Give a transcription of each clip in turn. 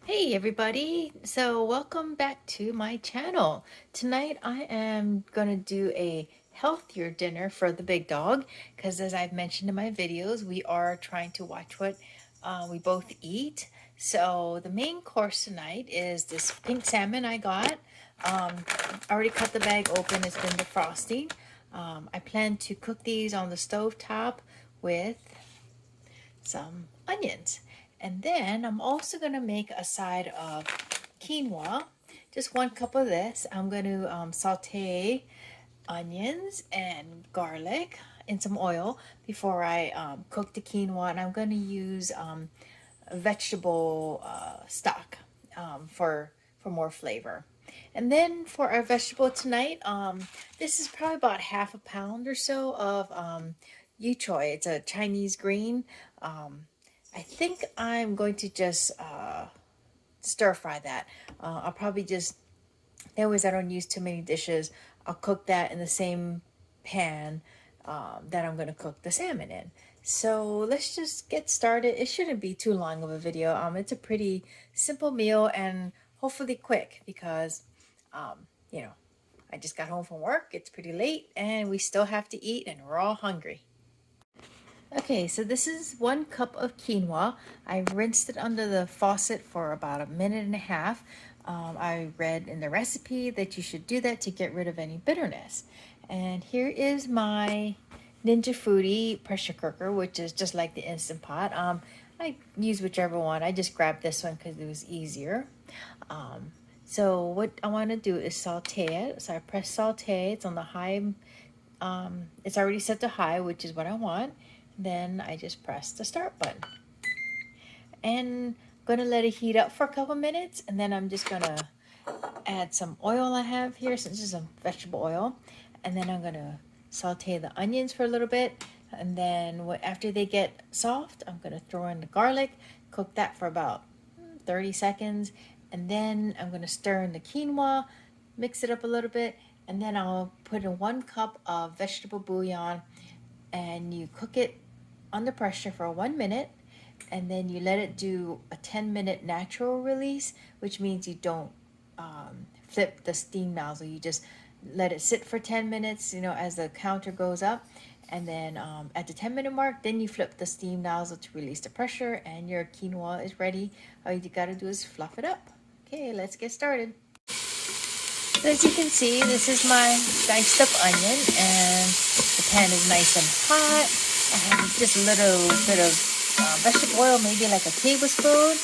Hey everybody, so welcome back to my channel. Tonight I am gonna do a healthier dinner for the big dog because as I've mentioned in my videos, we are trying to watch what we both eat. So the main course tonight is this pink salmon I got. I already cut the bag open, it's been defrosting. I plan to cook these on the stove top with some onions. And then I'm also going to make a side of quinoa, just 1 cup of this. I'm going to saute onions and garlic in some oil before I cook the quinoa. And I'm going to use vegetable stock for more flavor. And then for our vegetable tonight, this is probably about half a pound or so of choy. It's a Chinese green. Um, I think I'm going to just stir fry that. I'll probably just, that ways I don't use too many dishes. I'll cook that in the same pan that I'm going to cook the salmon in. So let's just get started. It shouldn't be too long of a video. It's a pretty simple meal and hopefully quick because, you know, I just got home from work. It's pretty late and we still have to eat and we're all hungry. Okay, so this is 1 cup of quinoa. I rinsed it under the faucet for about a minute and a half. I read in the recipe that you should do that to get rid of any bitterness. And here is my Ninja Foodie pressure cooker, which is just like the Instant Pot. I use whichever one. I just grabbed this one because it was easier. Um, so what I want to do is saute it. So I press saute. It's on the high. It's already set to high, which is what I want. Then I just press the start button. And I'm gonna let it heat up for a couple minutes, and then I'm just gonna add some oil I have here, since this is some vegetable oil. And then I'm gonna saute the onions for a little bit. And then after they get soft, I'm gonna throw in the garlic, cook that for about 30 seconds. And then I'm gonna stir in the quinoa, mix it up a little bit, and then I'll put in 1 cup of vegetable bouillon and you cook it under pressure for 1 minute, and then you let it do a 10-minute natural release, which means you don't flip the steam nozzle. You just let it sit for 10 minutes, as the counter goes up. And then at the 10-minute mark, then you flip the steam nozzle to release the pressure, and your quinoa is ready. All you gotta do is fluff it up. Okay, let's get started. So as you can see, this is my diced up onion, and the pan is nice and hot. I have just a little bit of vegetable oil, maybe like a tablespoon,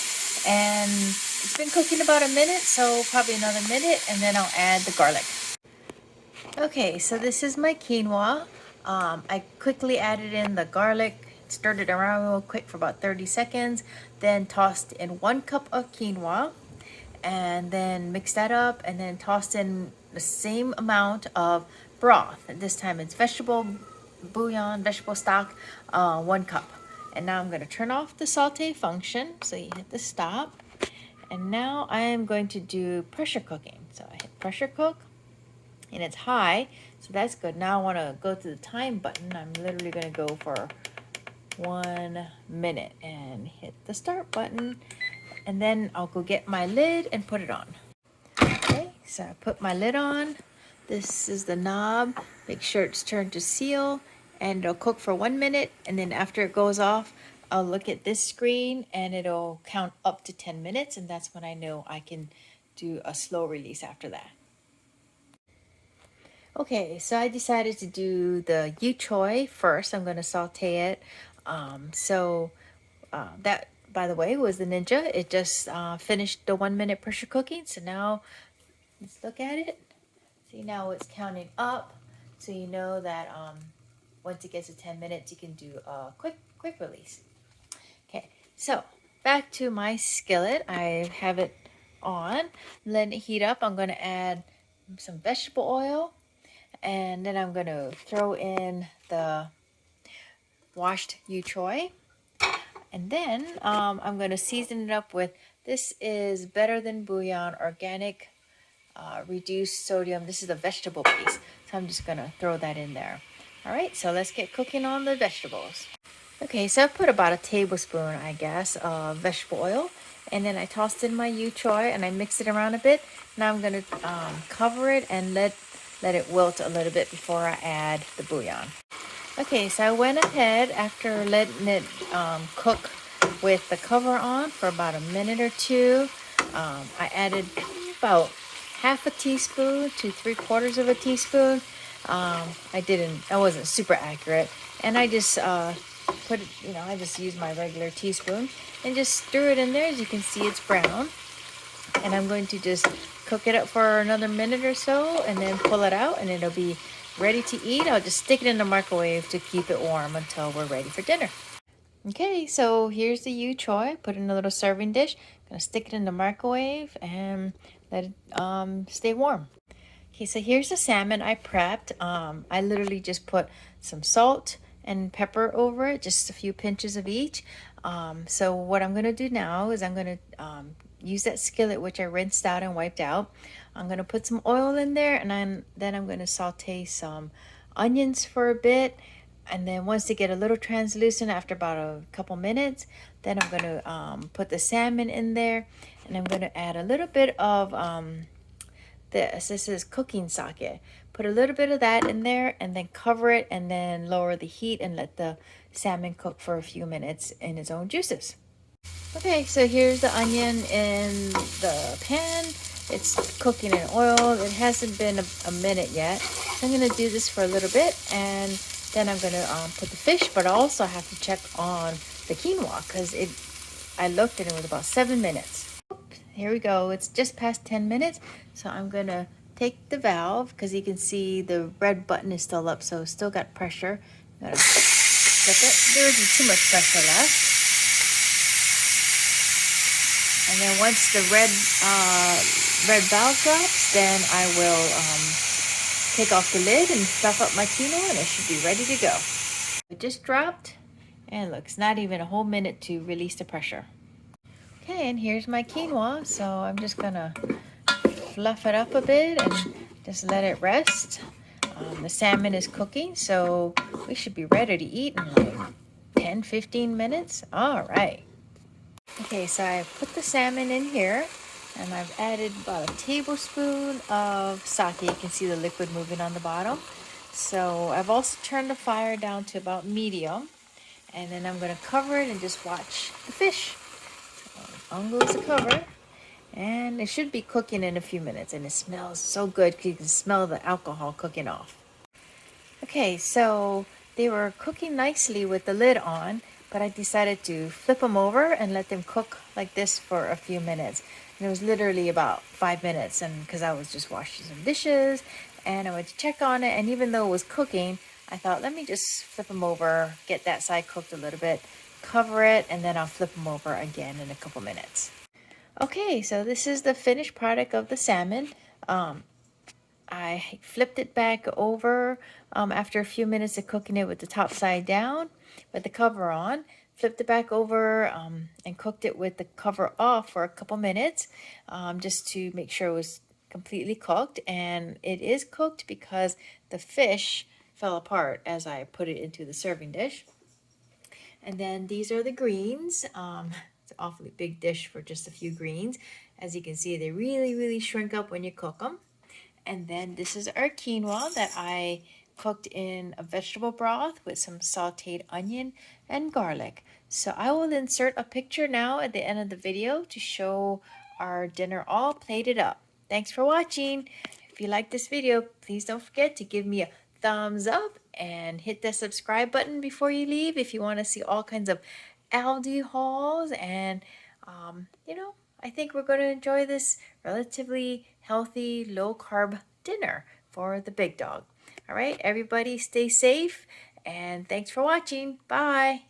and it's been cooking about a minute, so probably another minute, and then I'll add the garlic. Okay, so this is my quinoa. I quickly added in the garlic, stirred it around real quick for about 30 seconds, then tossed in 1 cup of quinoa, and then mix that up, and then tossed in the same amount of broth. This time it's vegetable bouillon, vegetable stock, 1 cup. And now I'm going to turn off the saute function. So you hit the stop. And now I am going to do pressure cooking. So I hit pressure cook, and it's high, so that's good. Now I want to go to the time button. I'm literally going to go for 1 minute and hit the start button. And then I'll go get my lid and put it on. Okay, so I put my lid on. This is the knob. Make sure it's turned to seal, and it'll cook for 1 minute. And then after it goes off, I'll look at this screen and it'll count up to 10 minutes. And that's when I know I can do a slow release after that. Okay, so I decided to do the choy first. I'm going to saute it. That, by the way, was the Ninja. It just finished the 1 minute pressure cooking. So now let's look at it. See, now it's counting up. So you know that once it gets to 10 minutes, you can do a quick release. Okay, so back to my skillet. I have it on. Letting it heat up. I'm going to add some vegetable oil. And then I'm going to throw in the washed choy. And then I'm going to season it up with, this is Better Than Bouillon Organic Reduced Sodium. This is the vegetable base. So I'm just going to throw that in there. All right, so let's get cooking on the vegetables. Okay, so I put about a tablespoon, I guess, of vegetable oil. And then I tossed in my choy and I mixed it around a bit. Now I'm going to cover it and let it wilt a little bit before I add the bouillon. Okay, so I went ahead after letting it cook with the cover on for about a minute or two. I added about half a teaspoon to 3/4 of a teaspoon. I wasn't super accurate. And I just put it, I just used my regular teaspoon and just stir it in there. As you can see, it's brown. And I'm going to just cook it up for another minute or so and then pull it out and it'll be ready to eat. I'll just stick it in the microwave to keep it warm until we're ready for dinner. Okay, so here's the choy. Put it in a little serving dish. Gonna stick it in the microwave and let it stay warm. Okay, so here's the salmon I prepped. I literally just put some salt and pepper over it, just a few pinches of each. So what I'm gonna do now is I'm gonna use that skillet which I rinsed out and wiped out. I'm gonna put some oil in there, and then I'm gonna saute some onions for a bit. And then once they get a little translucent after about a couple minutes, then I'm gonna put the salmon in there, and I'm gonna add a little bit of this is cooking sake. Put a little bit of that in there and then cover it and then lower the heat and let the salmon cook for a few minutes in its own juices. Okay, so here's the onion in the pan. It's cooking in oil. It hasn't been a minute yet. So I'm going to do this for a little bit and then I'm going to put the fish, but I also have to check on the quinoa because I looked and it was about 7 minutes. Here we go. It's just past 10 minutes. So I'm going to take the valve because you can see the red button is still up. So it's still got pressure. I'm going to flip it. There isn't too much pressure left. And then once the red valve drops, then I will take off the lid and stuff up my quinoa and it should be ready to go. It just dropped and look, it's not even a whole minute to release the pressure. Okay, and here's my quinoa. So I'm just gonna fluff it up a bit and just let it rest. The salmon is cooking, so we should be ready to eat in like 10-15 minutes. All right. Okay, so I put the salmon in here and I've added about a tablespoon of sake. You can see the liquid moving on the bottom. So I've also turned the fire down to about medium, and then I'm going to cover it and just watch the fish. So on goes the cover, and it should be cooking in a few minutes, and it smells so good because you can smell the alcohol cooking off. Okay, so they were cooking nicely with the lid on, but I decided to flip them over and let them cook like this for a few minutes. And it was literally about 5 minutes, and because I was just washing some dishes and I went to check on it, and even though it was cooking, I thought, let me just flip them over, get that side cooked a little bit, cover it, and then I'll flip them over again in a couple minutes. Okay, so this is the finished product of the salmon. I flipped it back over after a few minutes of cooking it with the top side down with the cover on. Flipped it back over and cooked it with the cover off for a couple minutes just to make sure it was completely cooked. And it is cooked because the fish fell apart as I put it into the serving dish. And then these are the greens. It's an awfully big dish for just a few greens. As you can see, they really, really shrink up when you cook them. And then this is our quinoa that I cooked in a vegetable broth with some sauteed onion and garlic. So I will insert a picture now at the end of the video to show our dinner all plated up. Thanks for watching. If you like this video, please don't forget to give me a thumbs up and hit the subscribe button before you leave if you want to see all kinds of Aldi hauls. And I think we're going to enjoy this relatively healthy, low-carb dinner for the big dog. All right, everybody stay safe, and thanks for watching. Bye.